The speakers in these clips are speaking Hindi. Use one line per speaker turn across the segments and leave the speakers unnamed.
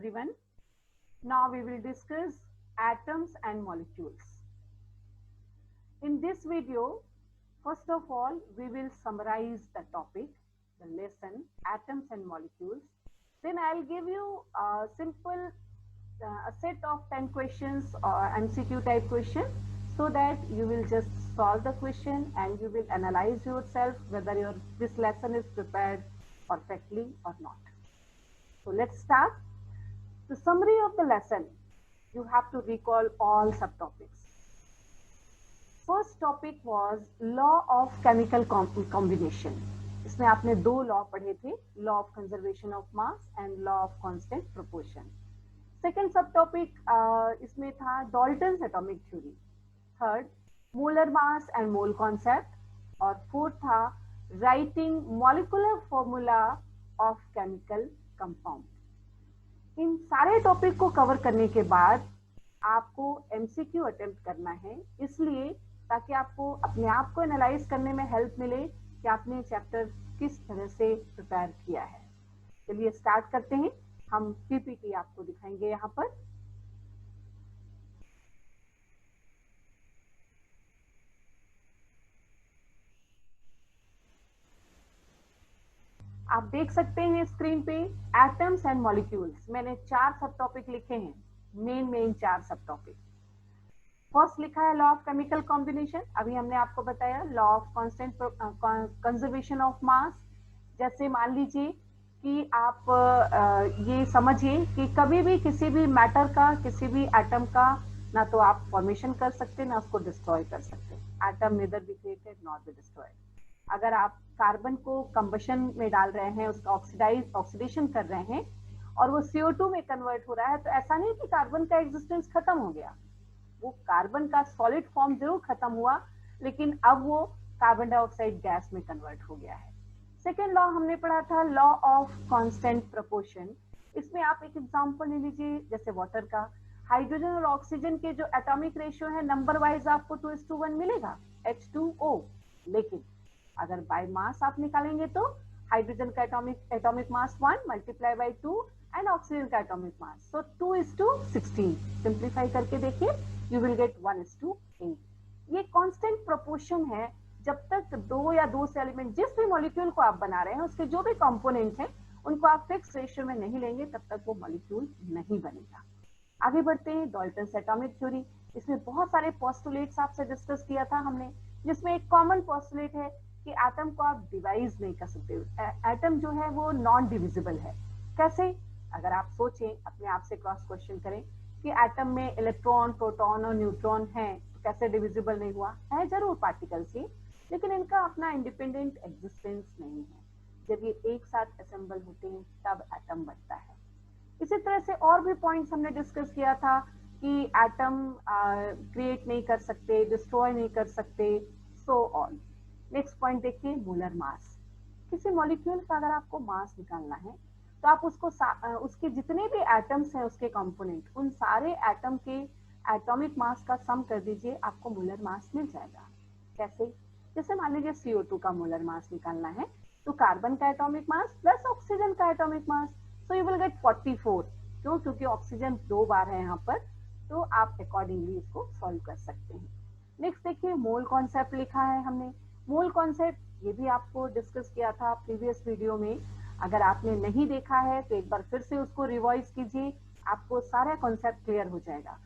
everyone. Now we will discuss atoms and molecules. In this video, first of all, we will summarize the topic, the lesson, atoms and molecules. Then I'll give you a simple a set of 10 questions or MCQ type question so that you will just solve the question and you will analyze yourself whether this lesson is prepared perfectly or not. So let's start. The summary of the lesson, you have to recall all subtopics. First topic was law of chemical combination. इसमें आपने दो लॉ पढ़े थे, law of conservation of mass and law of constant proportion. Second subtopic इसमें था Dalton's atomic theory. Third molar mass and mole concept. और फोर्थ था writing molecular formula of chemical compound. इन सारे टॉपिक को कवर करने के बाद आपको एमसीक्यू अटेम्प्ट करना है, इसलिए ताकि आपको अपने आप को एनालाइज करने में हेल्प मिले कि आपने चैप्टर किस तरह से प्रिपेयर किया है. चलिए स्टार्ट करते हैं. हम पीपीटी आपको दिखाएंगे. यहाँ पर आप देख सकते हैं स्क्रीन पे एटम्स एंड मॉलिक्यूल्स. मैंने 4 सब टॉपिक लिखे हैं, मेन 4 सब टॉपिक. फर्स्ट लिखा है लॉ ऑफ केमिकल कॉम्बिनेशन. अभी हमने आपको बताया law of constant conservation of मास. जैसे मान लीजिए कि आप ये समझिए कि कभी भी किसी भी मैटर का, किसी भी एटम का ना तो आप फॉर्मेशन कर सकते ना उसको डिस्ट्रॉय कर सकते. Atom nether be created not be destroyed. अगर आप कार्बन को कंबशन में डाल रहे हैं, उसका ऑक्सीडेशन कर रहे हैं और वो CO2 में कन्वर्ट हो रहा है, तो ऐसा नहीं कि कार्बन का एग्जिस्टेंस खत्म हो गया. वो कार्बन का सॉलिड फॉर्म जरूर खत्म हुआ, लेकिन अब वो कार्बन डाइऑक्साइड गैस में कन्वर्ट हो गया है. सेकेंड लॉ हमने पढ़ा था लॉ ऑफ कांस्टेंट प्रोपोर्शन. इसमें आप एक एग्जांपल ले लीजिए, जैसे वाटर का. हाइड्रोजन और ऑक्सीजन के जो एटॉमिक रेशियो है नंबर वाइज आपको 2:1 मिलेगा, H2O. लेकिन अगर बाय मास आप निकालेंगे तो हाइड्रोजन का atomic mass 1 multiply by 2 and oxygen का एटॉमिक मास, सो 2:16. सिंप्लीफाई करके देखिए, यू विल गेट 1:8. ये कांस्टेंट प्रोपोर्शन है. जब तक 2 या 2 से एलिमेंट, जिस भी मॉलिक्यूल को आप बना रहे हैं उसके जो भी कंपोनेंट हैं उनको आप फिक्स रेशियो में नहीं लेंगे, तब तक वो मॉलिक्यूल नहीं बनेगा. आगे बढ़ते हैं. Dalton's atomic theory. इसमें बहुत सारे पोस्टुलेट्स आपसे डिस्कस किया था हमने, जिसमें एक कॉमन पोस्टुलेट है कि एटम को आप डिवाइड नहीं कर सकते. एटम जो है वो नॉन डिविजिबल है. कैसे? अगर आप सोचें, अपने आप से क्रॉस क्वेश्चन करें कि एटम में इलेक्ट्रॉन, प्रोटॉन और न्यूट्रॉन हैं, तो कैसे डिविजिबल नहीं हुआ है? जरूर पार्टिकल से, लेकिन इनका अपना इंडिपेंडेंट एग्जिस्टेंस नहीं है. जब ये एक साथ असेंबल होते हैं तब एटम बनता है. इसी तरह से और भी पॉइंट्स हमने डिस्कस किया था कि एटम क्रिएट नहीं कर सकते, डिस्ट्रॉय नहीं कर सकते, सो ऑन. नेक्स्ट पॉइंट देखिए, मोलर मास. किसी मॉलिक्यूल का अगर आपको मास निकालना है तो आप उसको उसके जितने भी एटम्स हैं, उसके कंपोनेंट, उन सारे एटम के एटॉमिक मास का सम कर दीजिए, आपको मोलर मास मिल जाएगा. कैसे? जैसे मान लीजिए CO2 का मोलर मास निकालना है तो कार्बन का एटॉमिक मास प्लस ऑक्सीजन का atomic mass, so you will get 44. क्यों? क्योंकि ऑक्सीजन 2 बार है यहाँ पर, तो आप अकॉर्डिंगली इसको सॉल्व कर सकते हैं. नेक्स्ट देखिए, मोल कॉन्सेप्ट लिखा है हमने. मोल कॉन्सेप्ट ये भी आपको डिस्कस किया था प्रीवियस वीडियो में. अगर आपने नहीं देखा है तो एक बार फिर से उसको रिवाइज कीजिए, आपको सारा कॉन्सेप्ट क्लियर हो जाएगा.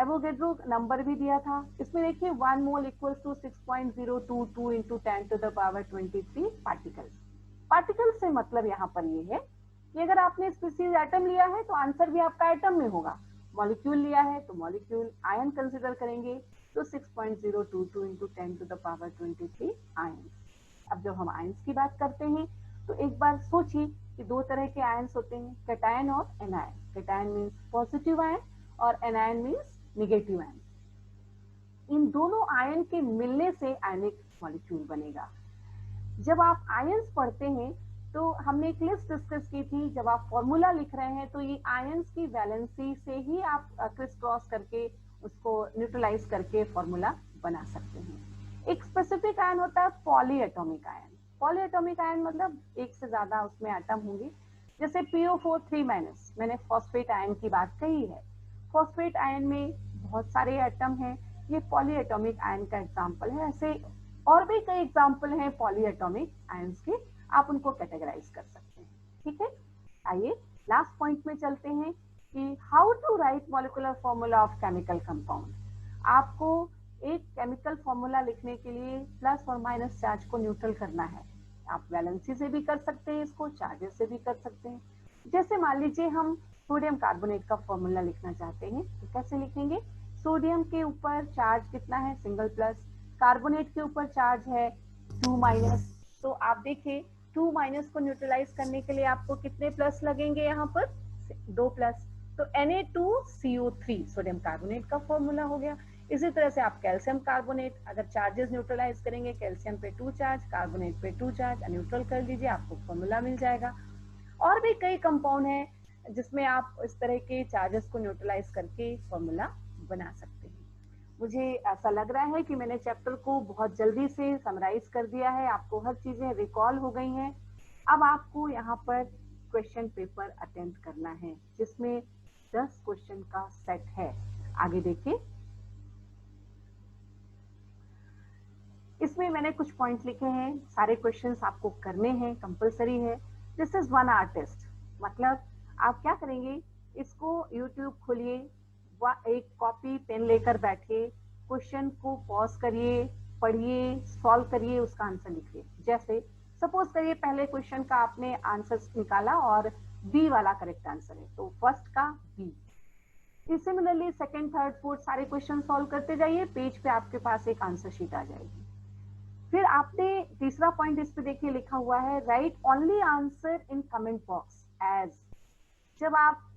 एवोगैड्रो नंबर भी दिया था. इसमें देखिए 1 mole equals to 6.022 into 10⁻23 particles. Particle से मतलब यहाँ पर ये है कि अगर आपने स्पीसीज एटम लिया है तो आंसर भी आपका एटम में होगा. मॉलिक्यूल लिया है तो मॉलिक्यूल. आयन कंसिडर करेंगे तो 6.022 into 10⁻23 आयंस. अब जब हम आयंस की बात करते हैं तो एक बार सोचिए कि 2 तरह के आयंस होते हैं, कैटायन और anion. Cation means positive ion और एनायन मीन्स नेगेटिव आयन. इन दोनों आयन के मिलने से आयनिक मॉलिक्यूल बनेगा. जब आप आयंस पढ़ते हैं तो हमने एक लिस्ट डिस्कस की थी, जब आप फॉर्मूला लिख रहे हैं तो ये आयंस की वैलेंसी से ही आप क्रिस क्रॉस करके उसको न्यूट्रलाइज करके फॉर्मूला बना सकते हैं. एक स्पेसिफिक आयन होता है poly atomic ion. Poly atomic ion मतलब एक से ज्यादा उसमें एटम होंगे, जैसे PO4 3- मैंने फॉस्फेट आयन की बात कही है। फॉस्फेट आयन में बहुत सारे एटम हैं, ये पॉलीएटॉमिक आयन का एग्जांपल है। ऐसे और भी कई एग्जांपल हैं पॉलीएटॉमिक आयंस के, आप उनको कैटेगराइज कर सकते हैं। ठीक है, आइए लास्ट पॉइंट में चलते हैं कि how to write molecular formula of chemical compound. आपको एक केमिकल फॉर्मूला लिखने के लिए प्लस और माइनस चार्ज को न्यूट्रल करना है। आप वैलेंसी से भी कर सकते हैं, इसको चार्जेस से भी कर सकते हैं। जैसे मान लीजिए हम सोडियम कार्बोनेट का फॉर्मूला लिखना चाहते हैं, तो कैसे लिखेंगे? सोडियम के ऊपर चार्ज कितना है? Single plus. कार्बोनेट के ऊपर चार्ज है 2-। तो आप देखिए 2- को न्यूट्रलाइज करने के लिए आपको कितने प्लस लगेंगे? यहाँ पर 2 प्लस। तो Na2CO3 सोडियम कार्बोनेट का फॉर्मूला हो गया। इसी तरह से आप कैल्शियम कार्बोनेट, अगर चार्जेस न्यूट्रलाइज करेंगे, कैल्शियम पे 2 चार्ज, कार्बोनेट पे 2 चार्ज, न्यूट्रल कर लीजिए, आपको फॉर्मूला मिल जाएगा। और भी कई कंपाउंड हैं जिसमें आप इस तरह के चार्जेस को न्यूट्रलाइज करके फॉर्मूला बना सकते हैं। मुझे ऐसा लग रहा है कि मैंने चैप्टर को बहुत जल्दी से समराइज कर दिया है, आपको हर चीजें रिकॉल हो गई हैं। अब आपको यहाँ पर क्वेश्चन पेपर अटेम्प्ट करना है, जिसमें 10 क्वेश्चन का सेट है। आगे देखिए, इसमें मैंने कुछ पॉइंट लिखे हैं, सारे क्वेश्चंस आपको करने हैं, कंपलसरी है। दिस इज 1 आवर टेस्ट, मतलब आप क्या करेंगे, इसको यूट्यूब खोलिए, एक कॉपी पेन लेकर बैठिए, क्वेश्चन को पॉज करिए, पढ़िए, सॉल्व करिए, उसका आंसर लिखिए। जैसे सपोज करिए पहले क्वेश्चन का आपने आंसर निकाला और बी वाला करेक्ट आंसर है, तो फर्स्ट का B. Similarly second, third, fourth सारे क्वेश्चन सॉल्व करते जाइए, पेज पे आपके पास एक आंसर शीट आ जाएगी। फिर आपने तीसरा पॉइंट इस पे देखिए लिखा हुआ है, write only answer in comment box as. जब आप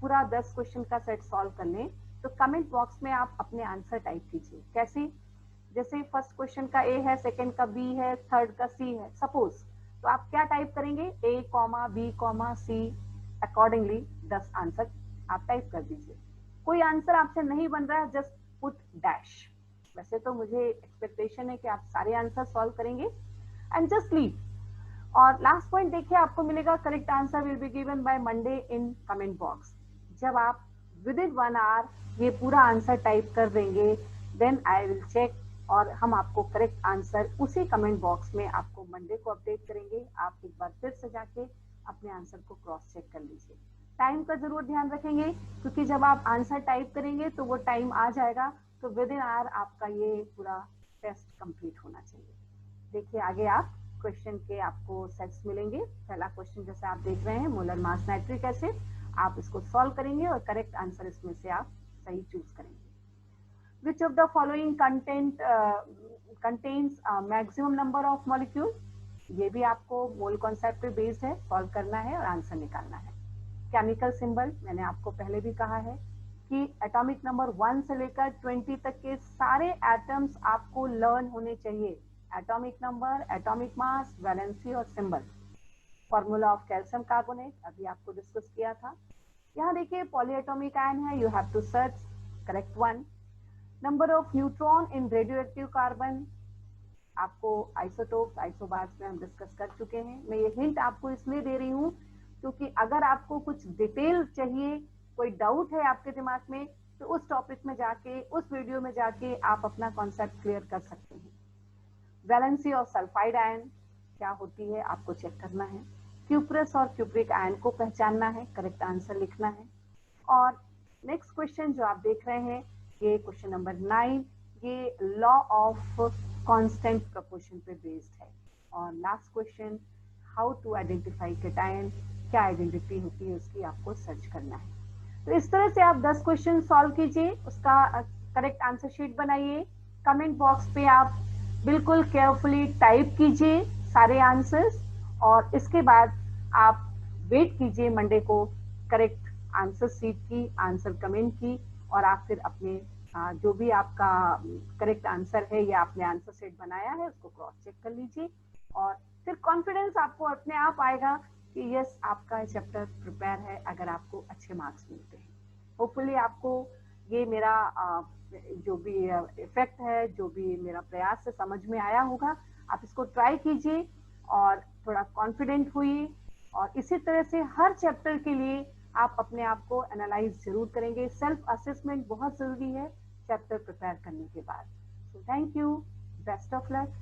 पूरा 10 क्वेश्चन का सेट सॉल्व कर लें, तो कमेंट बॉक्स में आप अपने आंसर टाइप कीजिए। कैसे? जैसे फर्स्ट क्वेश्चन का ए है, सेकंड का बी है, थर्ड का सी है, सपोज, तो आप क्या टाइप करेंगे? A, B, C, accordingly 10 answer आप टाइप कर दीजिए। कोई आंसर आपसे नहीं बन रहा है, जस्ट पुट डैश। वैसे तो मुझे एक्सपेक्टेशन है कि आप सारे आंसर सॉल्व करेंगे, एंड जस्ट लीव। और लास्ट पॉइंट देखिए, आपको मिलेगा correct answer will be given by Monday in comment box. जब आप विद इन 1 आवर ये पूरा आंसर टाइप कर देंगे, देन आई विल चेक, और हम आपको करेक्ट आंसर उसी कमेंट बॉक्स में आपको मंडे को अपडेट करेंगे। आप एक बार फिर से जाके अपने आंसर को क्रॉस चेक कर लीजिए। टाइम का जरूर ध्यान रखेंगे, क्योंकि जब आप आंसर टाइप करेंगे तो वो टाइम आ जाएगा, तो विद इन आवर आपका ये पूरा टेस्ट कंप्लीट होना चाहिए। देखिए आगे आप क्वेश्चन के आपको सेट्स मिलेंगे। पहला क्वेश्चन जैसे आप देख रहे हैं, मोलर मास नाइट्रिक एसिड, आप इसको सॉल्व करेंगे और करेक्ट आंसर इसमें से आप सही चूज करेंगे। Which of the following contains maximum number of molecule? ये भी आपको मोल कॉन्सेप्ट पे बेस्ड है, सॉल्व करना है और आंसर निकालना है। केमिकल सिंबल मैंने आपको पहले भी कहा है कि एटॉमिक नंबर 1 से लेकर 20 तक के सारे एटम्स आपको लर्न होने चाहिए। Atomic number, atomic mass, valency और symbol. Formula of calcium carbonate अभी आपको डिस्कस किया था। यहाँ देखिए पॉलीएटॉमिक आयन है, you have to search correct one. Number of neutron in radioactive carbon, आपको आइसोटोप, आइसोबार्स में हम डिस्कस कर चुके हैं। मैं ये हिंट आपको इसलिए दे रही हूँ क्योंकि अगर आपको कुछ डिटेल चाहिए, कोई डाउट है आपके दिमाग में, तो उस टॉपिक में जाके, उस वीडियो में जाके आप अपना कॉन्सेप्ट क्लियर कर सकते हैं। वैलेंसी और सल्फाइड आयन क्या होती है आपको चेक करना है। क्यूप्रस और क्यूप्रिक आयन को पहचानना है, करेक्ट आंसर लिखना है। और नेक्स्ट क्वेश्चन जो आप देख रहे हैं, ये क्वेश्चन नंबर 9, ये लॉ ऑफ कांस्टेंट प्रोपोर्शन पे बेस्ड है। और last question, how to identify cation, क्या आइडेंटिटी होती है उसकी आपको सर्च करना है। तो इस तरह से आप 10 क्वेश्चन सॉल्व कीजिए, उसका करेक्ट आंसर शीट बनाइए, कमेंट बॉक्स पे आप बिल्कुल केयरफुली टाइप कीजिए सारे आंसर्स, और इसके बाद आप वेट कीजिए मंडे को करेक्ट आंसर शीट की, आंसर कमेंट की, और आप फिर अपने जो भी आपका करेक्ट आंसर है या आपने आंसर सेट बनाया है उसको क्रॉस चेक कर लीजिए, और फिर कॉन्फिडेंस आपको अपने आप आएगा कि यस आपका चैप्टर प्रिपेयर है, अगर आपको अच्छे मार्क्स मिलते हैं। होपफुली आपको ये मेरा जो भी इफेक्ट है, जो भी मेरा प्रयास है, समझ में आया होगा। आप इसको ट्राई कीजिए और थोड़ा कॉन्फिडेंट हुई, और इसी तरह से हर चैप्टर के लिए आप अपने आप को एनालाइज जरूर करेंगे। सेल्फ असेसमेंट बहुत जरूरी है चैप्टर प्रिपेयर करने के बाद। So thank you, best of luck.